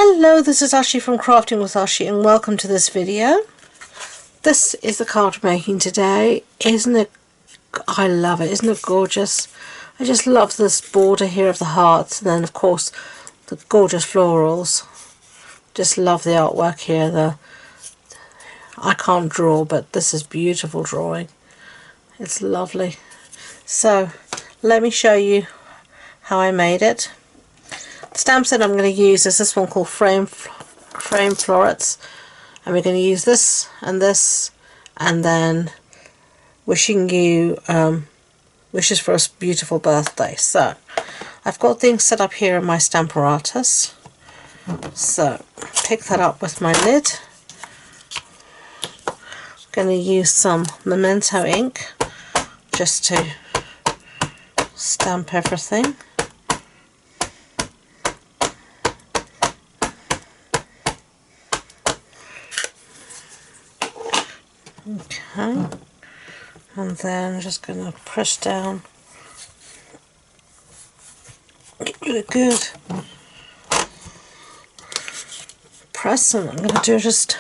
Hello, this is Ashee from Crafting with Ashee and welcome to this video. This is the card making today. Isn't it? I love it. Isn't it gorgeous? I just love this border here of the hearts, and then of course the gorgeous florals. Just love the artwork here. I can't draw, but this is beautiful drawing. It's lovely. So let me show you how I made it. The stamp set I'm going to use is this one called Frame Florets, and we're going to use this, and then wishing you wishes for a beautiful birthday. So I've got things set up here in my Stamparatus. So pick that up with my lid. I'm going to use some Memento ink just to stamp everything. Okay, and then I'm just going to press down really good. Press, and I'm going to do just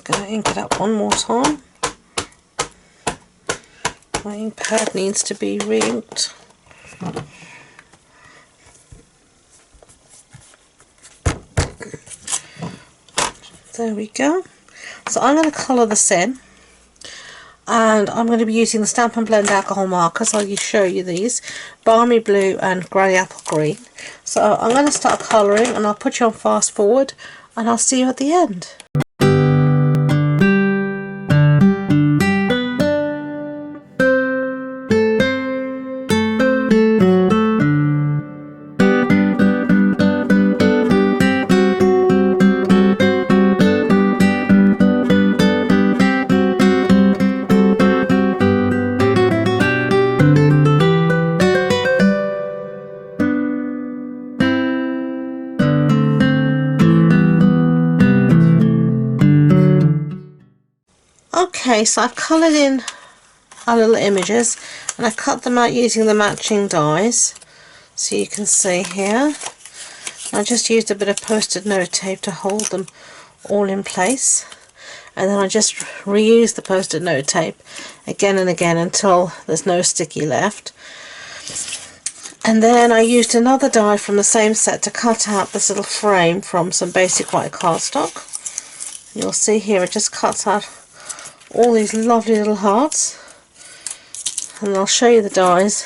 going to ink it up one more time. My ink pad needs to be re-inked. There we go. So I'm going to colour this in, and I'm going to be using the Stampin' Blend alcohol markers. I'll show you these, Balmy Blue and Granny Apple Green. So I'm going to start colouring, and I'll put you on fast forward, and I'll see you at the end. Okay, so I've coloured in our little images, and I've cut them out using the matching dies, so you can see here. I just used a bit of post-it note tape to hold them all in place, and then I just reused the post-it note tape again and again until there's no sticky left. And then I used another die from the same set to cut out this little frame from some basic white cardstock. You'll see here it just cuts out all these lovely little hearts, and I'll show you the dies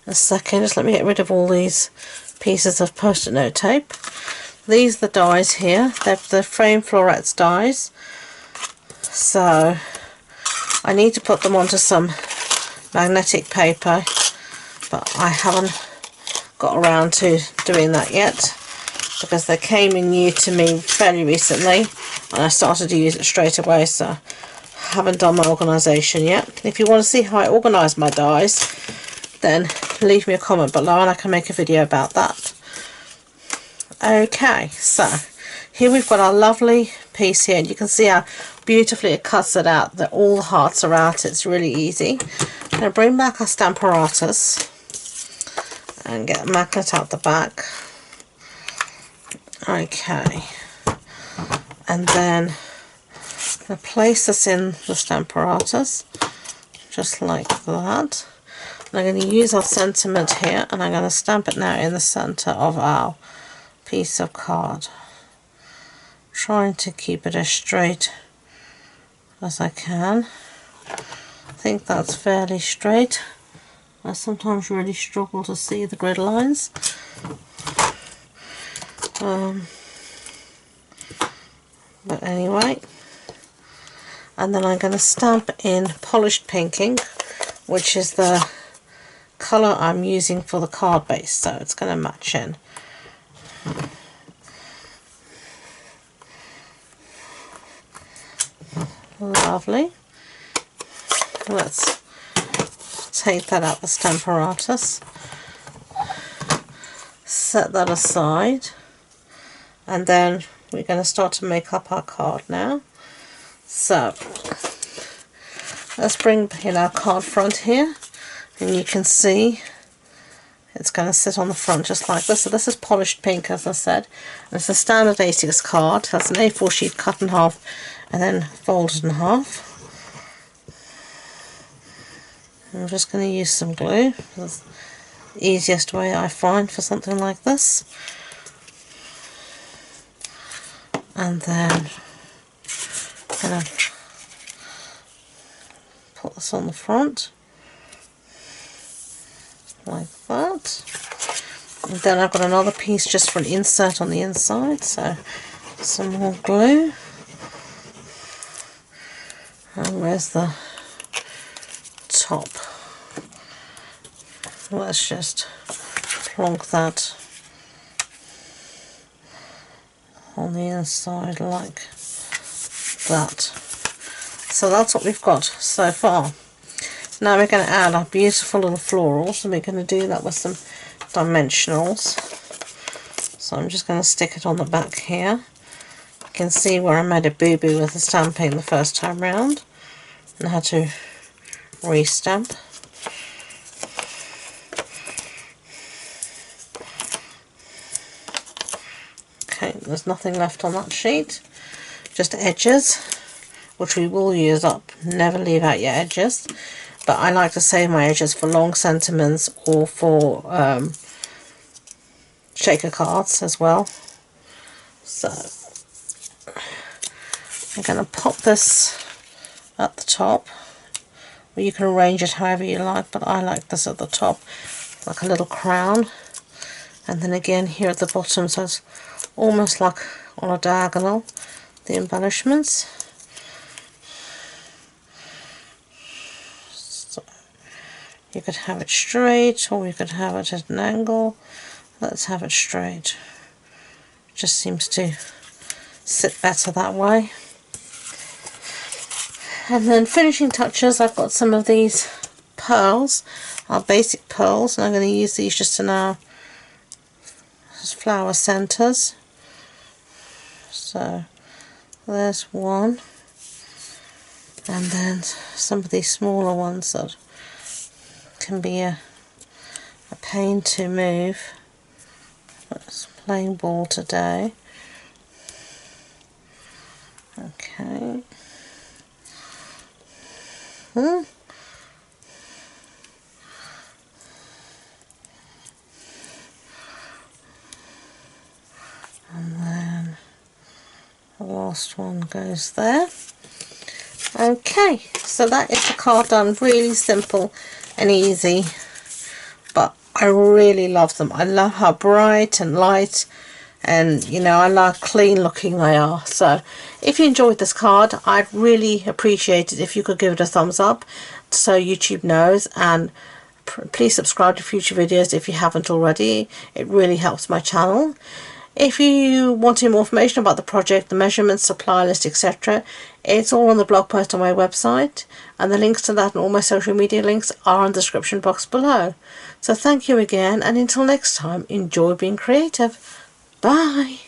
in a second. Just let me get rid of all these pieces of post-it note tape. These are the dies here. They're the Frame Florets dies, so I need to put them onto some magnetic paper, but I haven't got around to doing that yet because they came in new to me fairly recently and I started to use it straight away, so haven't done my organisation yet. If you want to see how I organise my dies, then leave me a comment below and I can make a video about that. Okay, so here we've got our lovely piece here, and you can see how beautifully it cuts it out, that all the hearts are out. It's really easy. I'm going to bring back our Stamparatus and get a magnet out the back. Okay, and then I'm going to place this in the Stamparatus just like that, and I'm going to use our sentiment here, and I'm going to stamp it now in the centre of our piece of card, trying to keep it as straight as I can. I think that's fairly straight. I sometimes really struggle to see the grid lines. But anyway, and then I'm going to stamp in Polished Pink ink, which is the colour I'm using for the card base, so it's going to match in. Lovely. Let's take that out the Stamparatus, set that aside, and then we're going to start to make up our card now. So let's bring in our card front here, and you can see it's going to sit on the front just like this. So this is polished pink, as I said, and it's a standard A6 card. That's an A4 sheet cut in half and then folded in half. I'm just going to use some glue. That's the easiest way I find for something like this. And then I'm going to put this on the front like that. And then I've got another piece just for an insert on the inside, so some more glue. And where's the top? Let's just plonk that on the inside like that. So that's what we've got so far. Now we're going to add our beautiful little florals, and we're going to do that with some dimensionals. So I'm just going to stick it on the back here. You can see where I made a boo-boo with the stamping the first time round and had to re-stamp. Okay, there's nothing left on that sheet, just edges, which we will use up. Never leave out your edges, but I like to save my edges for long sentiments or for shaker cards as well. So I'm going to pop this at the top, or you can arrange it however you like, but I like this at the top, like a little crown, and then again here at the bottom, so it's almost like on a diagonal, the embellishments. So you could have it straight, or you could have it at an angle. Let's have it straight. It just seems to sit better that way. And then finishing touches, I've got some of these pearls, our basic pearls, and I'm going to use these just in our flower centers. So there's one, and then some of these smaller ones that can be a pain to move. It's plain ball today. Okay. And then the last one goes there. Okay, so that is the card done. Really simple and easy, but I really love them. I love how bright and light, and you know, I love clean looking they are. So if you enjoyed this card, I'd really appreciate it if you could give it a thumbs up so YouTube knows, and please subscribe to future videos if you haven't already. It really helps my channel. If you want more information about the project, the measurements, supply list, etc., it's all on the blog post on my website, and the links to that and all my social media links are in the description box below. So thank you again, and until next time, enjoy being creative. Bye!